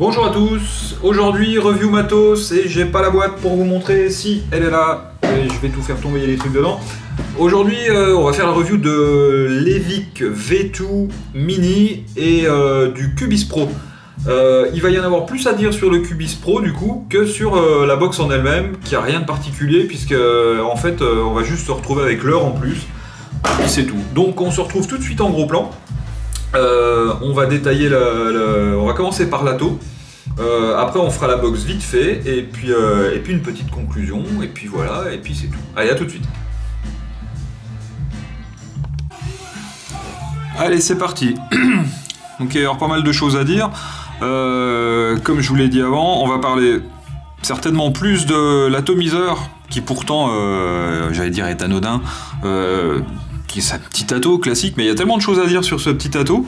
Bonjour à tous, aujourd'hui review matos et j'ai pas la boîte pour vous montrer, si elle est là et je vais tout faire tomber, il y a des trucs dedans. Aujourd'hui on va faire la review de l'Evic V2 Mini et du Cubase Pro. Il va y en avoir plus à dire sur le Cubase Pro du coup que sur la box en elle-même, qui a rien de particulier puisque en fait on va juste se retrouver avec l'heure en plus et c'est tout. Donc on se retrouve tout de suite en gros plan. On va détailler on va commencer par l'atto. Après on fera la box vite fait et puis une petite conclusion et puis voilà et puis c'est tout. Allez, à tout de suite. Allez, c'est parti. Donc il va y avoir pas mal de choses à dire. Comme je vous l'ai dit avant, on va parler certainement plus de l'atomiseur qui pourtant, j'allais dire, est anodin. Qui est un petit atto classique, mais il y a tellement de choses à dire sur ce petit atto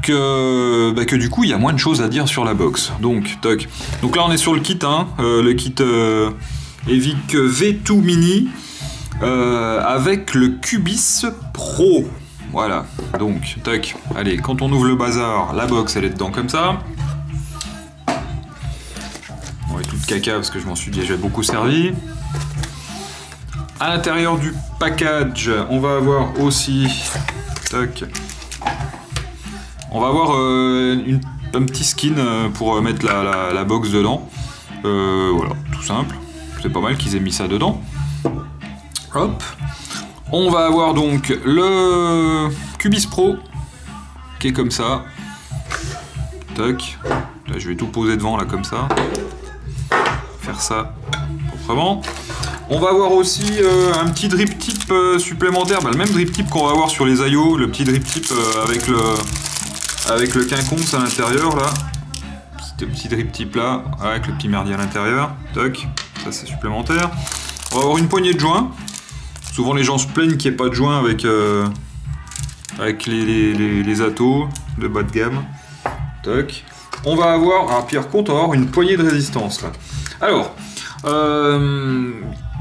que du coup il y a moins de choses à dire sur la box. Donc toc. Donc là on est sur le kit, hein, le kit Evic V2 Mini avec le Cubase Pro. Voilà. Donc toc. Allez, quand on ouvre le bazar, la box elle est dedans comme ça. On est tout de caca parce que je m'en suis déjà beaucoup servi. À l'intérieur du package, on va avoir aussi, tac, on va avoir un petit skin pour mettre la box dedans. Voilà, tout simple. C'est pas mal qu'ils aient mis ça dedans. Hop. On va avoir donc le Cubase Pro qui est comme ça. Tac. Là, je vais tout poser devant là comme ça. Faire ça proprement. On va avoir aussi un petit drip tip supplémentaire, le même drip tip qu'on va avoir sur les IO, le petit drip tip avec le quinconce à l'intérieur là. Ce petit drip tip là, avec le petit merdier à l'intérieur. Toc, ça c'est supplémentaire. On va avoir une poignée de joints. Souvent les gens se plaignent qu'il n'y ait pas de joints avec les atos de bas de gamme. Toc. On va avoir, alors par contre, on va avoir une poignée de résistance là. Alors,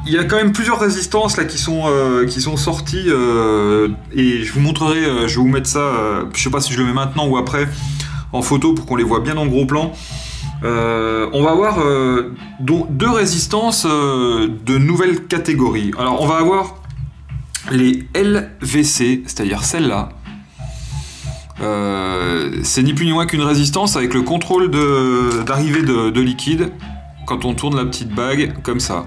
il y a quand même plusieurs résistances là qui sont sorties et je vous montrerai, je vais vous mettre ça, je sais pas si je le mets maintenant ou après en photo pour qu'on les voit bien en gros plan. On va avoir deux résistances de nouvelle catégorie. Alors on va avoir les LVC, c'est-à-dire celle-là. C'est ni plus ni moins qu'une résistance avec le contrôle d'arrivée de liquide quand on tourne la petite bague comme ça.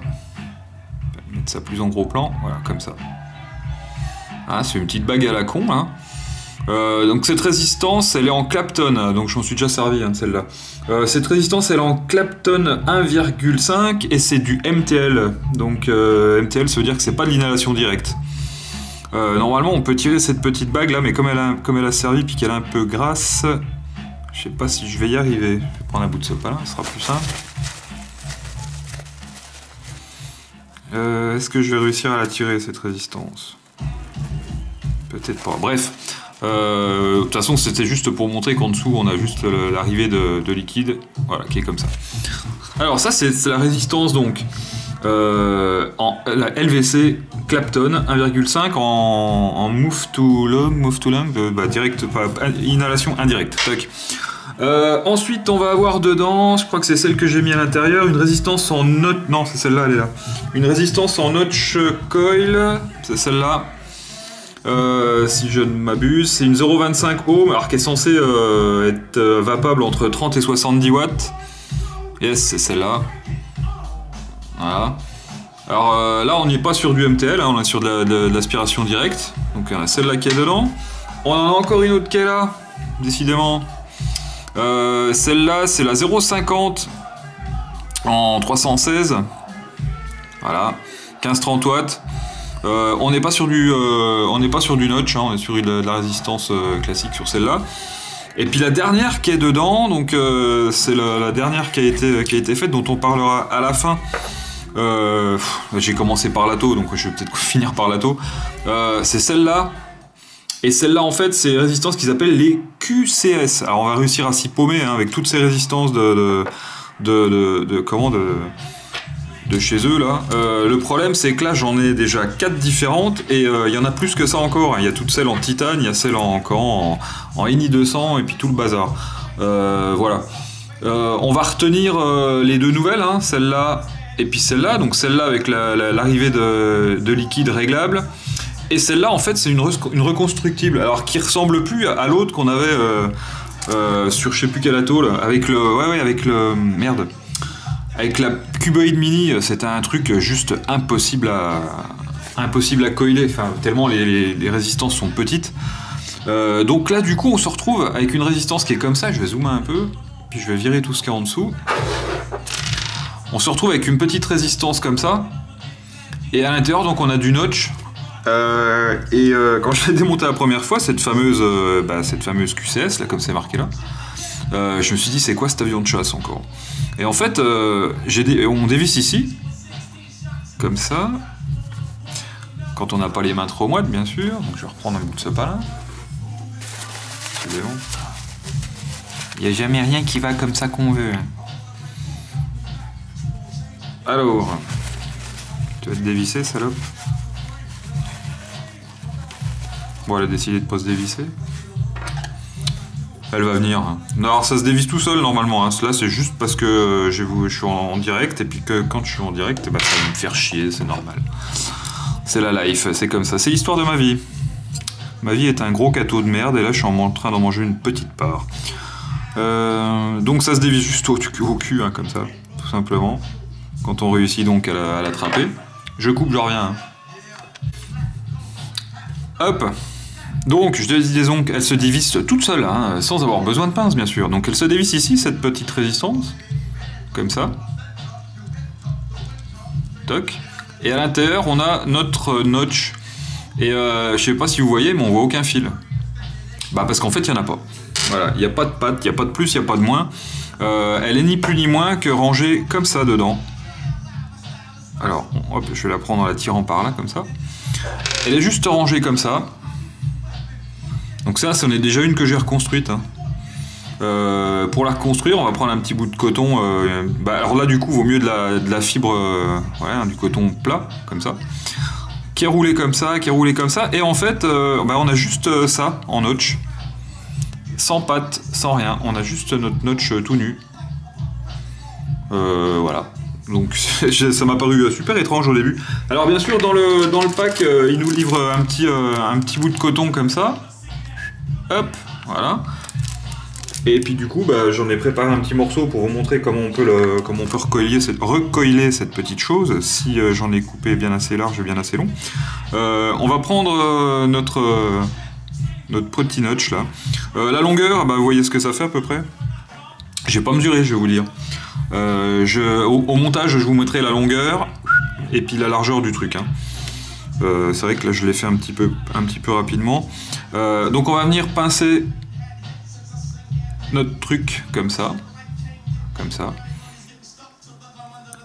Mettre ça plus en gros plan, voilà, comme ça. Ah, c'est une petite bague à la con, hein. Donc cette résistance, elle est en Clapton, donc je m'en suis déjà servi hein, de celle-là. Cette résistance, elle est en Clapton 1,5 et c'est du MTL. Donc MTL, ça veut dire que c'est pas de l'inhalation directe. Normalement, on peut tirer cette petite bague là, mais comme elle a servi puis qu'elle est un peu grasse, je sais pas si je vais y arriver. Je vais prendre un bout de sopalin, ce sera plus simple. Est-ce que je vais réussir à la tirer cette résistance? Peut-être pas. Bref, de toute façon c'était juste pour montrer qu'en dessous on a juste l'arrivée de liquide, voilà, qui est comme ça. Alors ça c'est la résistance donc en la LVC Clapton 1,5 en move to long, direct, pas, inhalation indirecte. Tac. Ensuite on va avoir dedans, je crois que c'est celle que j'ai mis à l'intérieur, une résistance en notch, non c'est celle-là, elle est là, une résistance en notch coil, c'est celle-là, si je ne m'abuse, c'est une 0,25 ohm, alors qui est censée être vapable entre 30 et 70 watts, yes c'est celle-là, voilà. Alors là on n'est pas sur du MTL, hein, on est sur de l'aspiration directe, donc on a celle-là qui est dedans, on en a encore une autre qui est là, décidément. Celle-là, c'est la 0,50 en 316. Voilà, 15-30 watts. On n'est pas sur du notch, hein, on est sur de la résistance classique sur celle-là. Et puis la dernière qui est dedans, donc c'est la dernière qui a été faite, dont on parlera à la fin. J'ai commencé par l'atto, donc je vais peut-être finir par l'atto. C'est celle-là. Et celle-là, en fait, c'est les résistances qu'ils appellent les QCS. Alors, on va réussir à s'y paumer hein, avec toutes ces résistances de chez eux, là. Le problème, c'est que là, j'en ai déjà 4 différentes et il y en a plus que ça encore. Il y a toutes celles en titane, il y a celles en Ni 200 et puis tout le bazar. Voilà. On va retenir les deux nouvelles, hein, celle-là et puis celle-là. Donc celle-là avec l'arrivée de liquide réglable. Et celle-là, en fait, c'est une reconstructible. Alors qui ressemble plus à l'autre qu'on avait sur je sais plus quel atole. Avec le. Ouais, avec le. Merde. Avec la Cuboid Mini, c'était un truc juste impossible à coiler. Enfin, tellement les résistances sont petites. Donc là, du coup, on se retrouve avec une résistance qui est comme ça. Je vais zoomer un peu. Puis je vais virer tout ce qu'il y a en dessous. On se retrouve avec une petite résistance comme ça. Et à l'intérieur, donc, on a du notch. Quand je l'ai démonté la première fois, cette fameuse QCS, là, comme c'est marqué là, je me suis dit, c'est quoi cet avion de chasse encore? Et en fait, on dévisse ici, comme ça, quand on n'a pas les mains trop moites, bien sûr. Donc je vais reprendre un bout de ce pas là. C'est bon. Il n'y a jamais rien qui va comme ça qu'on veut. Alors, tu vas te dévisser, salope. Bon, elle a décidé de pas se dévisser. Elle va venir. Non, alors ça se dévisse tout seul normalement. Hein. Là, c'est juste parce que je suis en direct et puis que quand je suis en direct, bah, ça va me faire chier, c'est normal. C'est la life, c'est comme ça. C'est l'histoire de ma vie. Ma vie est un gros gâteau de merde et là, je suis en train d'en manger une petite part. Donc ça se dévisse juste au cul, hein, comme ça, tout simplement. Quand on réussit donc à l'attraper. Je coupe, je reviens. Hein. Hop. Donc, je disais donc, elle se dévisse toute seule, hein, sans avoir besoin de pince, bien sûr. Donc, elle se dévisse ici, cette petite résistance, comme ça. Toc. Et à l'intérieur, on a notre notch. Et je sais pas si vous voyez, mais on voit aucun fil. Bah, parce qu'en fait, il n'y en a pas. Voilà, il n'y a pas de patte, il n'y a pas de plus, il n'y a pas de moins. Elle est ni plus ni moins que rangée comme ça dedans. Alors, hop, je vais la prendre en la tirant par là, comme ça. Elle est juste rangée comme ça. Donc ça, c'en est déjà une que j'ai reconstruite. Hein. Pour la reconstruire, on va prendre un petit bout de coton. Alors là, du coup, vaut mieux de la fibre, du coton plat, comme ça. Qui est roulé comme ça, qui est roulé comme ça. Et en fait, on a juste ça, en notch. Sans patte, sans rien. On a juste notre notch tout nu. Voilà. Donc ça m'a paru super étrange au début. Alors bien sûr, dans le pack, il nous livre un petit bout de coton comme ça. Hop, voilà. Et puis du coup, j'en ai préparé un petit morceau pour vous montrer comment on peut recoiler cette petite chose, si j'en ai coupé bien assez large et bien assez long. On va prendre notre petit notch là. La longueur, vous voyez ce que ça fait à peu près. J'ai pas mesuré, je vais vous dire. Au montage, je vous mettrai la longueur et puis la largeur du truc. Hein. C'est vrai que là, je l'ai fait un petit peu rapidement. Donc on va venir pincer notre truc comme ça. Comme ça.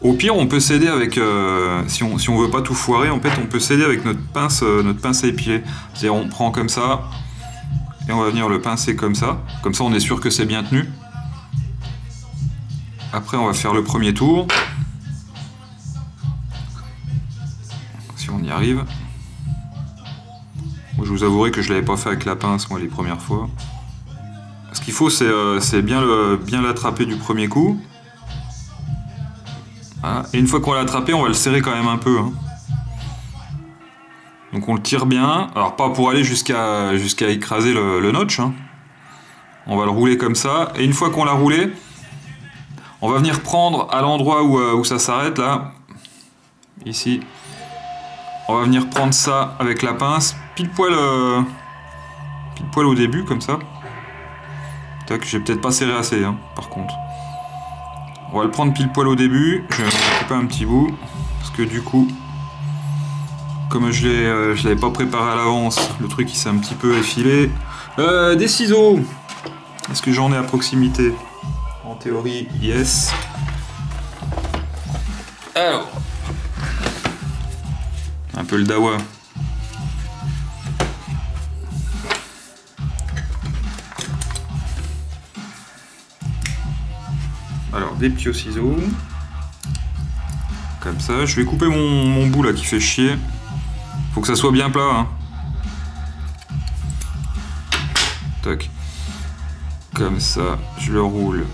Au pire, on peut s'aider avec... si on veut pas tout foirer, en fait, on peut s'aider avec notre pince à épiler. C'est-à-dire, on prend comme ça, et on va venir le pincer comme ça. Comme ça, on est sûr que c'est bien tenu. Après, on va faire le premier tour. Si on y arrive. Moi, je vous avouerai que je l'avais pas fait avec la pince, moi, les premières fois. Ce qu'il faut, c'est bien l'attraper du premier coup. Voilà. Et une fois qu'on l'a attrapé, on va le serrer quand même un peu. Hein. Donc on le tire bien. Alors pas pour aller jusqu'à écraser le notch. Hein. On va le rouler comme ça. Et une fois qu'on l'a roulé, on va venir prendre à l'endroit où ça s'arrête, là. Ici. On va venir prendre ça avec la pince, pile poil au début, comme ça. Tac, j'ai peut-être pas serré assez, hein, par contre. On va le prendre pile poil au début. Je vais en couper un petit bout, parce que du coup, comme je l'avais pas préparé à l'avance, le truc il s'est un petit peu effilé. Des ciseaux. Est-ce que j'en ai à proximité? En théorie, yes. Alors, un peu le dawa. Alors, des petits ciseaux. Comme ça. Je vais couper mon bout là qui fait chier. Faut que ça soit bien plat. Hein. Tac. Comme ça, je le roule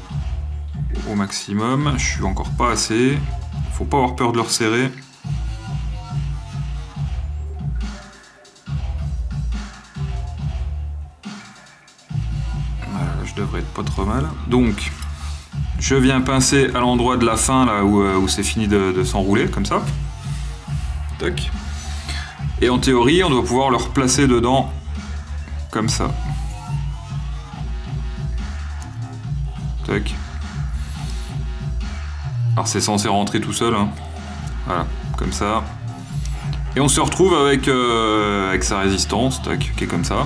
au maximum. Je suis encore pas assez. Faut pas avoir peur de le resserrer. Voilà, je devrais être pas trop mal. Donc, je viens pincer à l'endroit de la fin, là où c'est fini de s'enrouler, comme ça. Tac. Et en théorie, on doit pouvoir le replacer dedans, comme ça. Tac. Alors c'est censé rentrer tout seul, hein. Voilà, comme ça. Et on se retrouve avec, avec sa résistance, tac, qui est comme ça.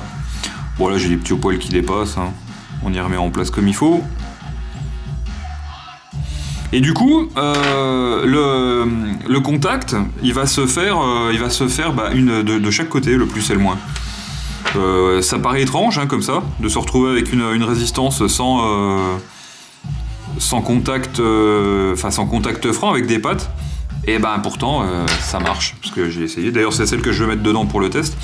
Bon là j'ai des petits poils qui dépassent, hein. On y remet en place comme il faut. Et du coup, le contact, il va se faire de chaque côté, le plus et le moins. Ça paraît étrange, hein, comme ça, de se retrouver avec une résistance sans contact, sans contact franc avec des pattes. Et ben pourtant, ça marche, parce que j'ai essayé. D'ailleurs, c'est celle que je vais mettre dedans pour le test.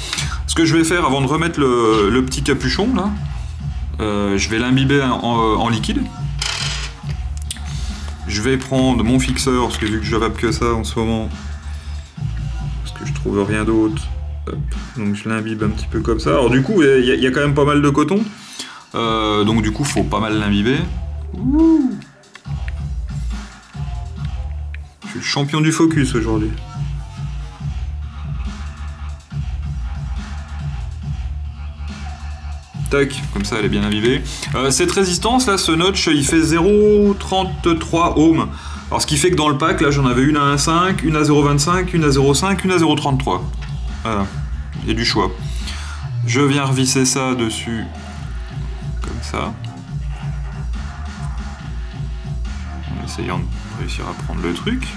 Ce que je vais faire avant de remettre le petit capuchon, là, je vais l'imbiber en liquide. Je vais prendre mon fixeur, parce que vu que je vape que ça en ce moment, parce que je trouve rien d'autre, donc je l'imbibe un petit peu comme ça. Alors du coup, il y a quand même pas mal de coton, donc du coup, faut pas mal l'imbiber. Je suis le champion du focus aujourd'hui. Tac, comme ça elle est bien imbibée. Cette résistance là, ce notch, il fait 0,33 ohms. Alors ce qui fait que dans le pack, là j'en avais une à 1,5, une à 0,25, une à 0,5, une à 0,33. Voilà, il y a du choix. Je viens revisser ça dessus, comme ça. En essayant de réussir à prendre le truc.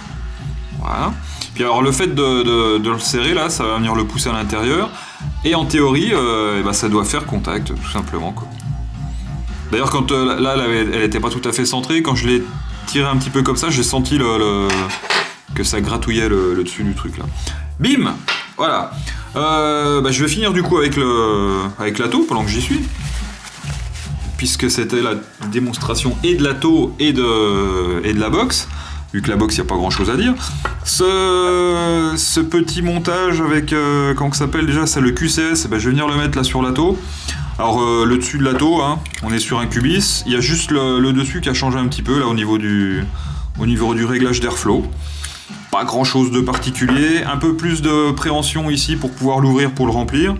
Voilà. Puis alors le fait de le serrer là, ça va venir le pousser à l'intérieur. Et en théorie, ça doit faire contact, tout simplement, quoi. D'ailleurs, quand là, elle était pas tout à fait centrée, quand je l'ai tiré un petit peu comme ça, j'ai senti que ça gratouillait le dessus du truc, là. Bim! Voilà. Je vais finir, du coup, avec l'atto, pendant que j'y suis. Puisque c'était la démonstration et de l'atto et de la box. Vu que la box, il n'y a pas grand chose à dire. Ce petit montage avec, comment ça s'appelle déjà, c'est le QCS, je vais venir le mettre là sur l'atto. Alors le dessus de l'atto, hein, on est sur un Cubis, il y a juste le dessus qui a changé un petit peu là au niveau du réglage d'airflow. Pas grand chose de particulier, un peu plus de préhension ici pour pouvoir l'ouvrir pour le remplir.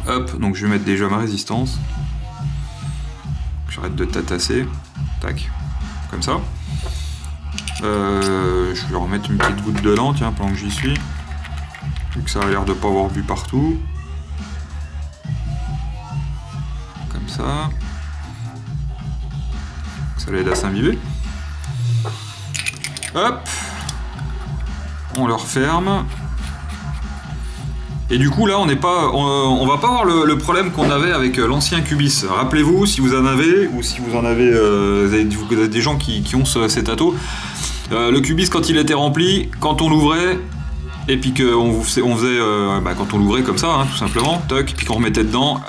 Hop, donc je vais mettre déjà ma résistance. J'arrête de tatasser, tac, comme ça. Je vais remettre une petite goutte dedans, tiens, pendant que j'y suis. Vu que ça a l'air de pas avoir bu partout. Comme ça. Ça l'aide à s'imbiber. Hop. On le referme. Et du coup là on va pas avoir le problème qu'on avait avec l'ancien Cubis. Rappelez-vous, si vous en avez, ou si vous en avez, vous avez des gens qui ont cet atto. Le Cubis, quand il était rempli, quand on l'ouvrait, et puis qu'on faisait, quand on l'ouvrait comme ça, hein, tout simplement, toc, puis qu'on remettait dedans,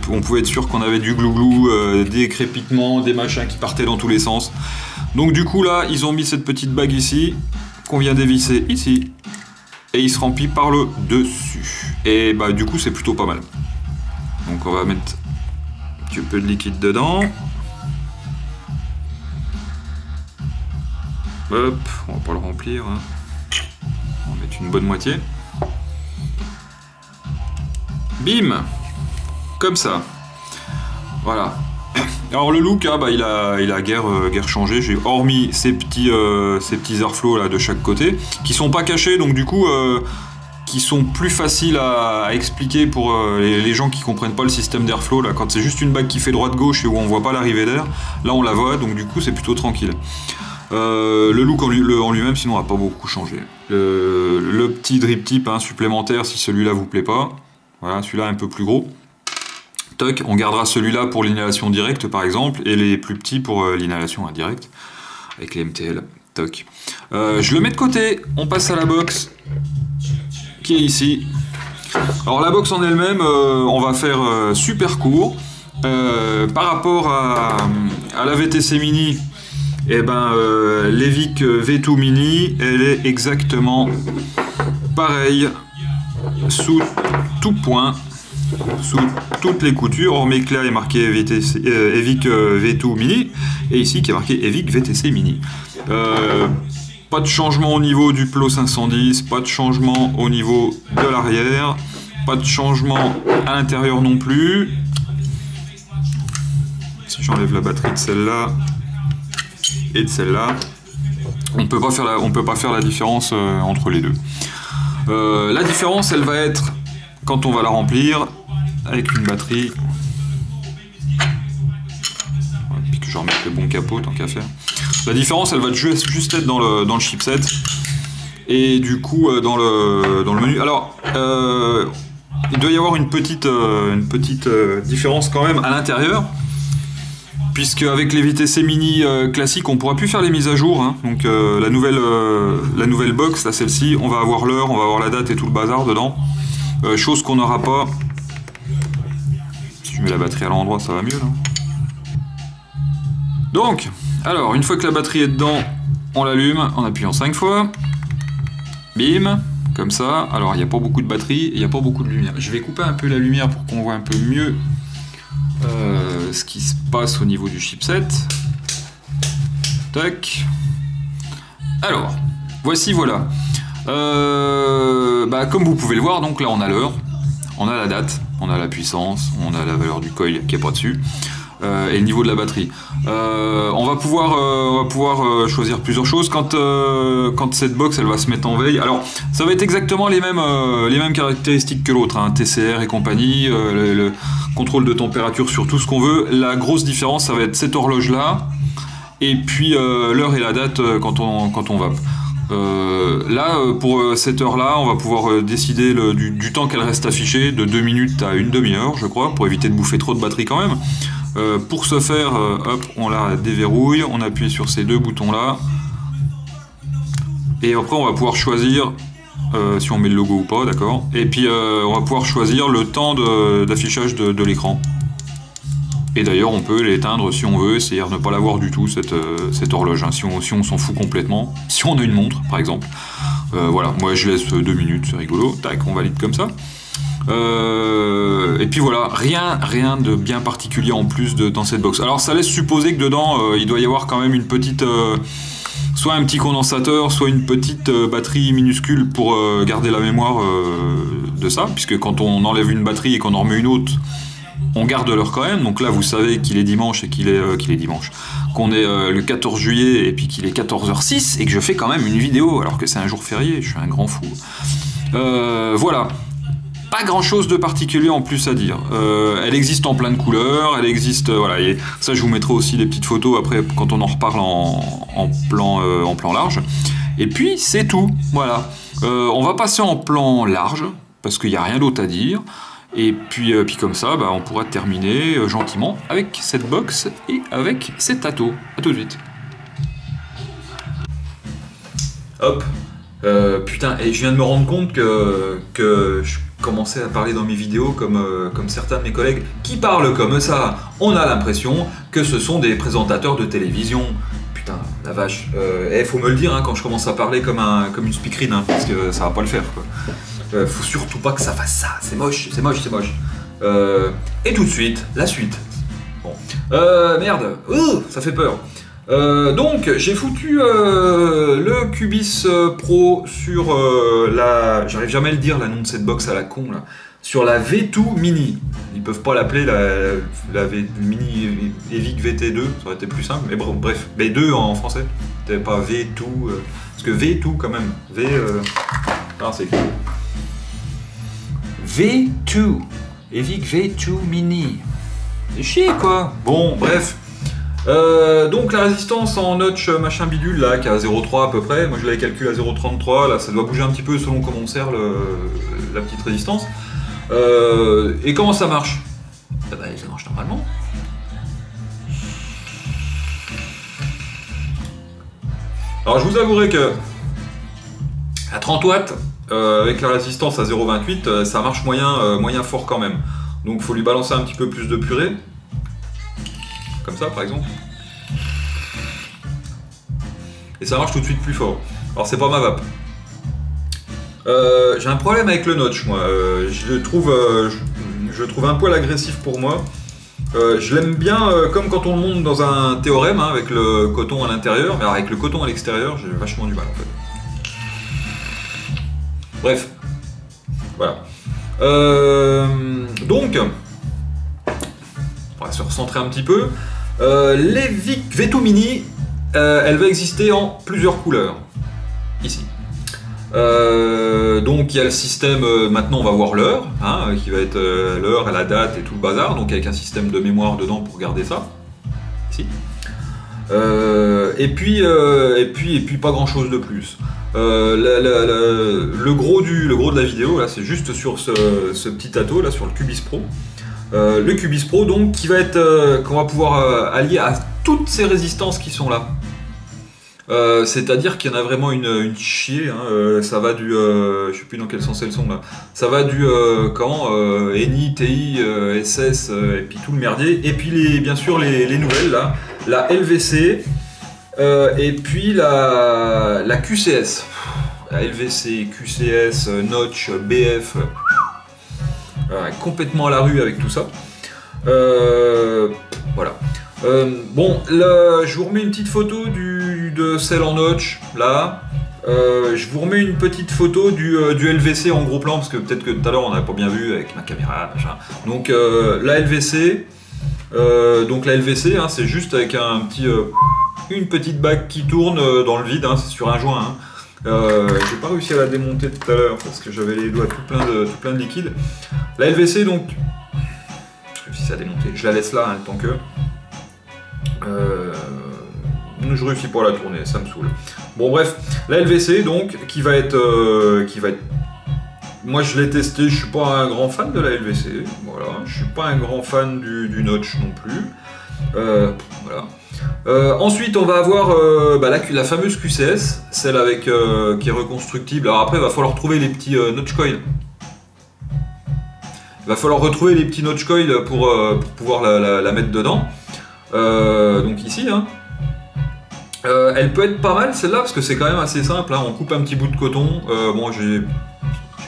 on pouvait être sûr qu'on avait du glouglou, des crépitements, des machins qui partaient dans tous les sens. Donc du coup là, ils ont mis cette petite bague ici, qu'on vient dévisser ici, et il se remplit par le dessus. Et du coup c'est plutôt pas mal. Donc on va mettre un petit peu de liquide dedans. Hop, on va pas le remplir, hein. On va mettre une bonne moitié. Bim! Comme ça. Voilà. Alors le look, hein, il a guère changé. J'ai hormis ces petits airflows là de chaque côté, qui sont pas cachés, donc du coup qui sont plus faciles à expliquer pour les gens qui comprennent pas le système d'airflow. Là, quand c'est juste une bague qui fait droite-gauche et où on voit pas l'arrivée d'air, là on la voit, donc du coup c'est plutôt tranquille. Le look en lui-même, sinon, n'a pas beaucoup changé. Le petit drip tip, hein, supplémentaire, si celui-là vous plaît pas. Voilà, celui-là un peu plus gros. Toc, on gardera celui-là pour l'inhalation directe, par exemple, et les plus petits pour l'inhalation indirecte, avec les MTL. Toc. Je le mets de côté, on passe à la box, qui est ici. Alors la box en elle-même, on va faire super court. Par rapport à la VTC Mini, Et ben l'Evic V2 Mini, elle est exactement pareille sous tout point, sous toutes les coutures, hormis que là il est marqué Evic V2 Mini, et ici qui est marqué Evic VTC Mini. Pas de changement au niveau du plot 510, pas de changement au niveau de l'arrière, pas de changement à l'intérieur non plus. Si j'enlève la batterie de celle-là et de celle-là, on peut pas faire la différence entre les deux. La différence, elle va être quand on va la remplir avec une batterie. Puis que je remette le bon capot tant qu'à faire. La différence, elle va juste être dans le chipset et du coup dans le menu. Alors, il doit y avoir une petite différence quand même à l'intérieur, puisque avec les VTC Mini classiques, on pourra plus faire les mises à jour. Hein. Donc la nouvelle box, là celle-ci, on va avoir l'heure, on va avoir la date et tout le bazar dedans. Chose qu'on n'aura pas. Si je mets la batterie à l'endroit, ça va mieux là. Donc, alors, une fois que la batterie est dedans, on l'allume en appuyant 5 fois. Bim, comme ça. Alors, il n'y a pas beaucoup de batterie, il n'y a pas beaucoup de lumière. Je vais couper un peu la lumière pour qu'on voit un peu mieux ce qui se passe au niveau du chipset. Tac. Alors, voici, voilà. Comme vous pouvez le voir, donc là, on a l'heure, on a la date, on a la puissance, on a la valeur du coil qui est pas dessus. Et le niveau de la batterie. On va pouvoir choisir plusieurs choses quand cette box elle va se mettre en veille. Alors ça va être exactement les mêmes caractéristiques que l'autre, hein, TCR et compagnie, le contrôle de température sur tout ce qu'on veut. La grosse différence, ça va être cette horloge là et puis l'heure et la date quand on va. Là, pour cette heure-là, on va pouvoir décider du temps qu'elle reste affichée, de 2 minutes à une demi-heure, je crois, pour éviter de bouffer trop de batterie quand même. Pour ce faire, hop, on la déverrouille, on appuie sur ces deux boutons-là. Et après, on va pouvoir choisir, si on met le logo ou pas, d'accord. Et puis, on va pouvoir choisir le temps d'affichage de l'écran. Et d'ailleurs, on peut l'éteindre si on veut, c'est-à-dire ne pas l'avoir du tout, cette horloge, hein, si on s'en fout complètement. Si on a une montre, par exemple. Voilà, moi je laisse 2 minutes, c'est rigolo. Tac, on valide comme ça. Et puis voilà, rien de bien particulier en plus dans cette box. Alors ça laisse supposer que dedans, il doit y avoir quand même une petite... soit un petit condensateur, soit une petite batterie minuscule pour garder la mémoire de ça, puisque quand on enlève une batterie et qu'on en remet une autre, on garde l'heure quand même. Donc là, vous savez qu'il est dimanche et qu'il est dimanche. Qu'on est le 14 juillet et puis qu'il est 14h06 et que je fais quand même une vidéo alors que c'est un jour férié. Je suis un grand fou. Voilà. Pas grand chose de particulier en plus à dire. Elle existe en plein de couleurs. Elle existe. Voilà. Et ça, je vous mettrai aussi des petites photos après quand on en reparle en plan large. Et puis, c'est tout. Voilà. On va passer en plan large parce qu'il n'y a rien d'autre à dire. Et puis comme ça, on pourra terminer gentiment avec cette box et avec cet ato. A tout de suite. Hop. Putain, et je viens de me rendre compte que je commençais à parler dans mes vidéos comme certains de mes collègues qui parlent comme ça. On a l'impression que ce sont des présentateurs de télévision. Putain, la vache. Faut me le dire hein, quand je commence à parler comme une speakerine, hein, parce que ça va pas le faire, quoi. Faut surtout pas que ça fasse ça, c'est moche, c'est moche, c'est moche. Et tout de suite, la suite. Bon. Merde, ça fait peur. Donc, j'ai foutu le Cubis Pro sur la... J'arrive jamais à le dire, le nom de cette box à la con, là. Sur la V2 Mini. Ils peuvent pas l'appeler la Mini Evic VT2, ça aurait été plus simple, mais bref, V2 en français. C'était pas V2, parce que V2 quand même. Ah, c'est écrit. V2, Evic V2 Mini. C'est chier quoi. Bon, bref. Donc la résistance en notch machin bidule là, qui est à 0,3 à peu près. Moi je l'avais calculé à 0,33. Là, ça doit bouger un petit peu selon comment on serre la petite résistance. Et comment ça marche? Ça marche normalement. Alors je vous avouerai que à 30 watts, avec la résistance à 0,28, ça marche moyen fort quand même. Donc il faut lui balancer un petit peu plus de purée. Comme ça par exemple. et ça marche tout de suite plus fort. Alors c'est pas ma vape. J'ai un problème avec le notch, moi. Je le trouve un poil agressif pour moi. Je l'aime bien comme quand on le monte dans un théorème, hein, avec le coton à l'intérieur, mais avec le coton à l'extérieur, j'ai vachement du mal en fait. Bref, voilà. Donc, on va se recentrer un petit peu. L'Evic V2 Mini, elle va exister en plusieurs couleurs, ici. Donc il y a le système, maintenant on va voir l'heure, hein, qui va être l'heure, la date et tout le bazar, donc avec un système de mémoire dedans pour garder ça, ici. Et puis pas grand chose de plus. Le gros de la vidéo, là, c'est juste sur ce petit ato, là, sur le Cubase Pro. Le Cubase Pro, donc, qui va être, qu'on va pouvoir allier à toutes ces résistances qui sont là. C'est-à-dire qu'il y en a vraiment une chier, hein, ça va du, je sais plus dans quel sens elles sont là, ça va du, ENI, TI, SS, et puis tout le merdier, et puis bien sûr les nouvelles là, la LVC, et puis la QCS, la LVC, QCS, Notch, BF, complètement à la rue avec tout ça, voilà. Bon, là, je vous remets une petite photo de celle en notch, là. Je vous remets une petite photo du LVC en gros plan, parce que peut-être que tout à l'heure on n'avait pas bien vu avec ma caméra, machin. Donc la LVC, hein, c'est juste avec une petite bague qui tourne dans le vide, hein, c'est sur un joint. Hein. J'ai pas réussi à la démonter tout à l'heure, parce que j'avais les doigts tout plein de liquide. La LVC, donc, je réussis à démonter, je la laisse là, hein, le temps que... je réussis pas à la tourner, ça me saoule. Bon bref, la LVC donc qui va être moi je l'ai testé, je suis pas un grand fan de la LVC, voilà, je suis pas un grand fan du notch non plus. Voilà. Ensuite on va avoir la fameuse QCS, celle avec qui est reconstructible. Alors après il va falloir trouver les petits notch coils. Il va falloir retrouver les petits notch coils pour pouvoir la mettre dedans. Donc ici, hein. Elle peut être pas mal celle-là parce que c'est quand même assez simple, hein. On coupe un petit bout de coton. Bon, j'ai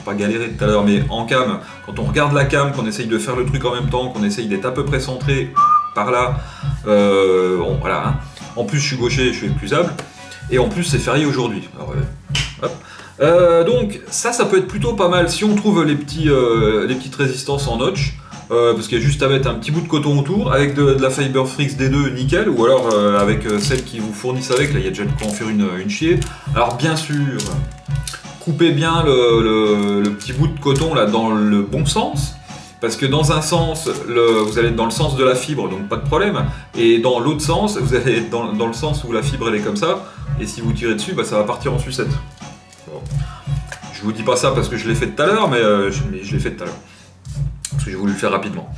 pas galéré tout à l'heure, mais en cam, quand on regarde la cam, qu'on essaye de faire le truc en même temps, qu'on essaye d'être à peu près centré par là, bon voilà. Hein. En plus, je suis gaucher, je suis excusable, et en plus c'est férié aujourd'hui. Donc ça peut être plutôt pas mal si on trouve les petites résistances en notch. Parce qu'il y a juste à mettre un petit bout de coton autour avec de la Fiber Frix D2 nickel, ou alors avec celle qui vous fournissent avec, là il y a déjà de quoi en faire une chier. Alors bien sûr, coupez bien le petit bout de coton là dans le bon sens, parce que dans un sens, vous allez être dans le sens de la fibre, donc pas de problème, et dans l'autre sens, vous allez être dans le sens où la fibre elle est comme ça, et si vous tirez dessus, ça va partir en sucette. Bon. Je vous dis pas ça parce que je l'ai fait tout à l'heure, mais je l'ai fait tout à l'heure. Parce que j'ai voulu le faire rapidement.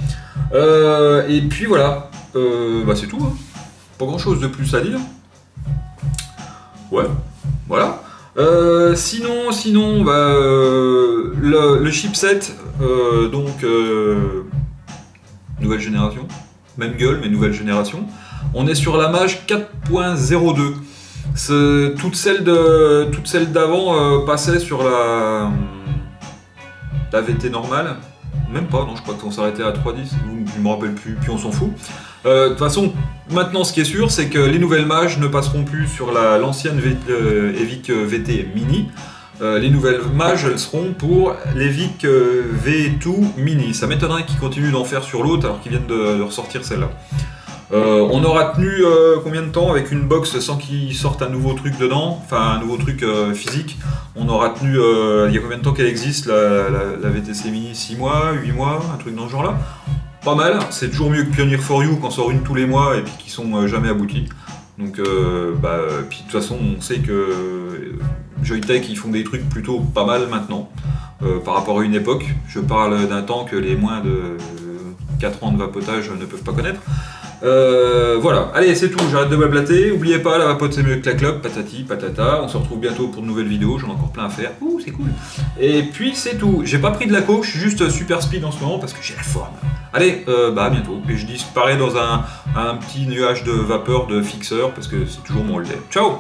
Et puis voilà, c'est tout. Hein. Pas grand chose de plus à dire. Ouais, voilà. Sinon, le chipset, donc nouvelle génération, même gueule, mais nouvelle génération. On est sur la Mage 4.02. Toutes celles d'avant passaient sur la VT normale. Même pas, non, je crois qu'on s'arrêtait à 3.10, je me rappelle plus, puis on s'en fout. De toute façon, maintenant ce qui est sûr, c'est que les nouvelles Mages ne passeront plus sur l'ancienne Evic VT Mini. Les nouvelles Mages, elles seront pour l'Evic V2 Mini. Ça m'étonnerait qu'ils continuent d'en faire sur l'autre alors qu'ils viennent de ressortir celle-là. On aura tenu combien de temps avec une box sans qu'ils sortent un nouveau truc dedans, enfin un nouveau truc physique. On aura tenu, il y a combien de temps qu'elle existe la VTC Mini, 6 mois, 8 mois, un truc dans ce genre là. Pas mal, c'est toujours mieux que Pioneer for You qu'on sort une tous les mois et puis qui sont jamais aboutis. Donc puis de toute façon on sait que Joytech ils font des trucs plutôt pas mal maintenant par rapport à une époque. Je parle d'un temps que les moins de 4 ans de vapotage ne peuvent pas connaître. Voilà, allez c'est tout, j'arrête de blablater, n'oubliez pas la vapote c'est mieux que la clope, patati patata, on se retrouve bientôt pour de nouvelles vidéos, j'en ai encore plein à faire, ouh c'est cool. Et puis c'est tout, j'ai pas pris de la coke, je suis juste super speed en ce moment parce que j'ai la forme. Allez, à bientôt, et je disparais dans un petit nuage de vapeur de fixeur parce que c'est toujours mon lait. Ciao.